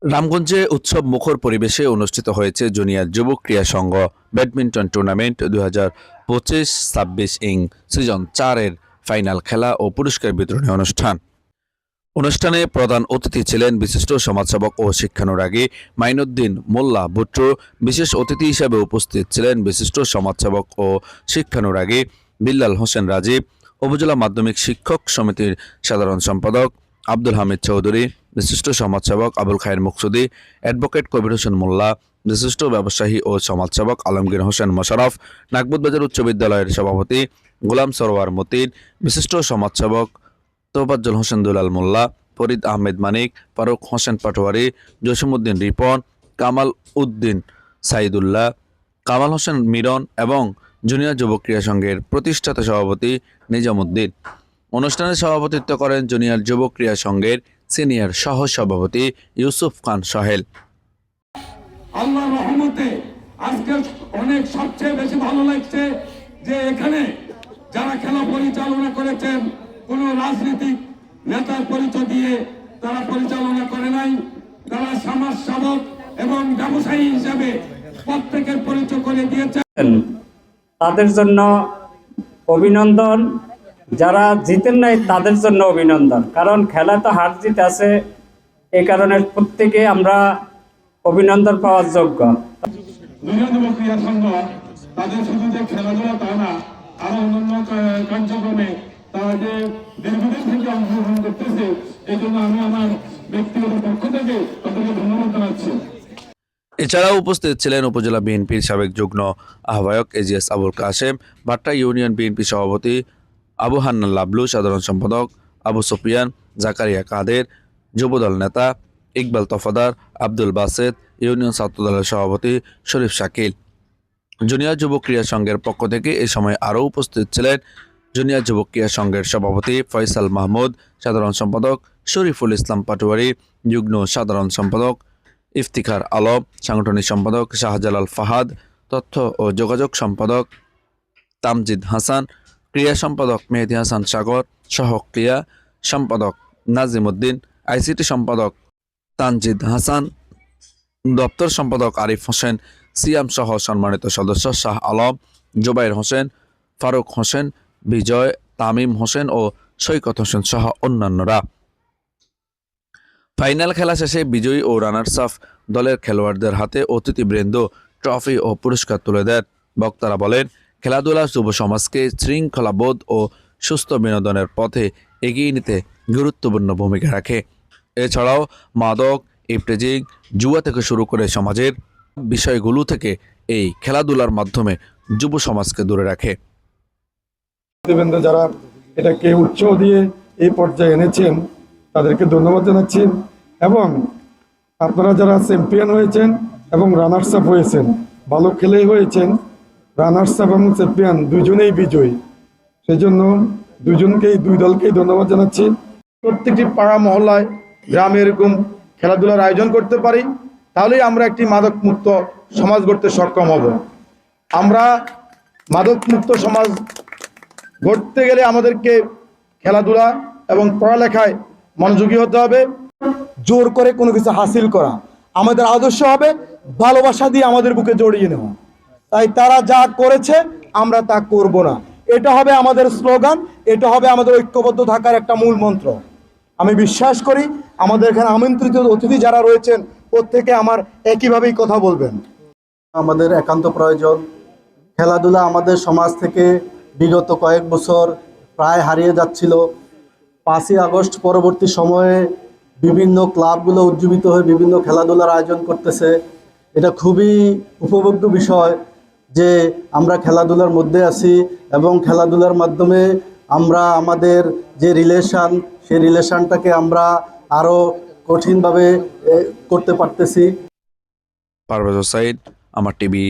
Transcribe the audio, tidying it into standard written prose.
রামগঞ্জে উৎসব মুখর পরিবেশে অনুষ্ঠিত হয়েছে জুনিয়র যুব ক্রীড়া সংঘ ব্যাডমিন্টন টুর্নামেন্ট 2025-26 সিজন 4-এর ফাইনাল খেলা ও পুরস্কার বিতরণী অনুষ্ঠান। অনুষ্ঠানে প্রধান অতিথি ছিলেন বিশিষ্ট সমাজসেবক ও শিক্ষানুরাগী মাইনুদ্দিন মোল্লা ভুট্টো। বিশেষ অতিথি হিসেবে উপস্থিত ছিলেন বিশিষ্ট সমাজসেবক ও শিক্ষানুরাগী বিল্লাল হোসেন রাজীব, উপজেলা মাধ্যমিক শিক্ষক সমিতির সাধারণ সম্পাদক আব্দুল হামিদ চৌধুরী, বিশিষ্ট সমাজসেবক আবুল খায়ের মুকসুদি, অ্যাডভোকেট কবির হোসেন মোল্লা, বিশিষ্ট ব্যবসায়ী ও সমাজসেবক আলমগীর হোসেন মোশাররফ, নাগবুদবাজার উচ্চ বিদ্যালয়ের সভাপতি গোলাম সরোয়ার মতিন, বিশিষ্ট সমাজসেবক তোফাজ্জল হোসেন দুলাল মোল্লা, ফরিদ আহমেদ মানিক, ফারুক হোসেন পাটোয়ারি, জসিমউদ্দিন রিপন, কামাল উদ্দিন সাইদুল্লাহ, কামাল হোসেন মিরন এবং জুনিয়র যুব ক্রীড়া সংঘের প্রতিষ্ঠাতা সভাপতি নিজামুদ্দিন। অনুষ্ঠানে সভাপতিত্ব করেন জুনিয়র যুব ক্রীড়া সংঘের সিনিয়র সহ সভাপতি ইউসুফ খান সোহেল। আল্লাহর রহমতে আজকে অনেক সবচেয়ে বেশি ভালো লাগছে যে এখানে যারা খেলা পরিচালনা করেছেন কোন রাজনৈতিক নেতার পরিচয় দিয়ে তারা পরিচালনা করে নাই, তারা সমাজসেবক এবং ব্যবসায়ী হিসাবে প্রত্যেকের পরিচয় করে দিয়েছেন। তাদের জন্য অভিনন্দন, যারা জিতেন নাই তাদের জন্য অভিনন্দন, কারণ খেলা তো হার জিত আছে, এই কারণে প্রত্যেকে আমরা অভিনন্দন পাওয়ার যোগ্য। জুনিয়র যুব ক্রীড়া সংঘ তাদের শুধু যে খেলাধুলা তা না, আরো অন্যান্য কার্যক্রমে তারা যে দীর্ঘদিন থেকে অংশগ্রহণ করতেছে, এই জন্য আমি আমার ব্যক্তিগত পক্ষ থেকে তাদেরকে ধন্যবাদ জানাচ্ছি। এছাড়াও উপস্থিত ছিলেন উপজেলা বিএনপির সাবেক যুগ্ম আহ্বায়ক এজিএস আবুল কাশেম, ভাট্টা ইউনিয়ন বিএনপি সভাপতি আবু হান্নান লাবলু, সাধারণ সম্পাদক আবু সুফিয়ান, জাকারিয়া কাদের, যুবদল নেতা ইকবাল তফাদার, আব্দুল বাসেদ, ইউনিয়ন ছাত্রদলের সভাপতি শরীফ শাকিল। জুনিয়র যুব ক্রীড়া সংঘের পক্ষ থেকে এই সময় আরও উপস্থিত ছিলেন জুনিয়র যুব ক্রীড়া সংঘের সভাপতি ফয়সাল মাহমুদ, সাধারণ সম্পাদক শরীফুল ইসলাম পাটোয়ারি, যুগ্ম সাধারণ সম্পাদক ইফতিখার আলম, সাংগঠনিক সম্পাদক শাহজালাল ফাহাদ, তথ্য ও যোগাযোগ সম্পাদক তামজিদ হাসান, ক্রীড়া সম্পাদক মেহেদী হাসান সাগর, সহ ক্রীড়া সম্পাদক নাজিমউদ্দিন, আইসিটি সম্পাদক তানজিদ হাসান, দপ্তর সম্পাদক আরিফ হোসেন, সিয়াম সহ সম্মানিত সদস্য শাহ আলম, জুবাইর হোসেন, ফারুক হোসেন, বিজয়, তামিম হোসেন ও সৈকত হোসেন সহ অন্যান্যরা। ফাইনাল খেলা শেষে বিজয়ী ও রানার্স আপ দলের খেলোয়াড়দের হাতে অতিথিবৃন্দ ট্রফি ও পুরস্কার তুলে দেন। বক্তারা বলেন, খেলাধুলা যুব সমাজকে শৃঙ্খলাবোধ ও সুস্থ বিনোদনের পথে এগিয়ে নিতে গুরুত্বপূর্ণ ভূমিকা রাখে। এছাড়াও মাদক, ইফটেজিং, জুয়া থেকে শুরু করে সমাজের বিষয়গুলো থেকে এই খেলাধুলার মাধ্যমে যুব সমাজকে দূরে রাখে। যারা এটাকে উৎসাহ দিয়ে এই পর্যায়ে এনেছেন তাদেরকে ধন্যবাদ জানাচ্ছি, এবং আপনারা যারা চ্যাম্পিয়ন হয়েছেন এবং রানার্স আপ হয়েছেন, ভালো খেলেই হয়েছেন, রানার্স আপ এবং চ্যাম্পিয়ন দুজনেই বিজয়ী, সেই জন্য দুজনকেই, দুই দলকেই ধন্যবাদ জানাচ্ছি। প্রত্যেকটি পাড়া মহল্লায় গ্রামে এরকম খেলাধুলার আয়োজন করতে পারি, তাহলেই আমরা একটি মাদক মুক্ত সমাজ গড়তে সক্ষম হব। আমরা মাদক মুক্ত সমাজ গড়তে গেলে আমাদেরকে খেলাধুলা এবং পড়ালেখায় মনোযোগী হতে হবে। জোর করে কোনো কিছু হাসিল করা আমাদের আদর্শ হবে, ভালোবাসা দিয়ে আমাদের বুকে জড়িয়ে নেওয়া। তাই তারা যা করেছে আমরা তা করব না, এটা হবে আমাদের স্লোগান, এটা হবে আমাদের ঐক্যবদ্ধ থাকার একটা মূল মন্ত্র। আমি বিশ্বাস করি আমাদের এখানে আমন্ত্রিত অতিথি যারা রয়েছেন প্রত্যেকে আমার একইভাবেই কথা বলবেন। আমাদের একান্ত প্রয়োজন। খেলাধুলা আমাদের সমাজ থেকে বিগত কয়েক বছর প্রায় হারিয়ে যাচ্ছিল। 5ই আগস্ট পরবর্তী সময়ে বিভিন্ন ক্লাবগুলো উজ্জীবিত হয়ে বিভিন্ন খেলাধুলার আয়োজন করতেছে। এটা খুবই উপভোগ্য বিষয় যে আমরা খেলাধুলার মধ্যে আছি এবং খেলাধুলার মাধ্যমে আমরা আমাদের যে রিলেশান, সেই রিলেশানটাকে আমরা আরও কঠিনভাবে করতে পারতেছি। পারভেজ হোসাইন, আমার টিভি।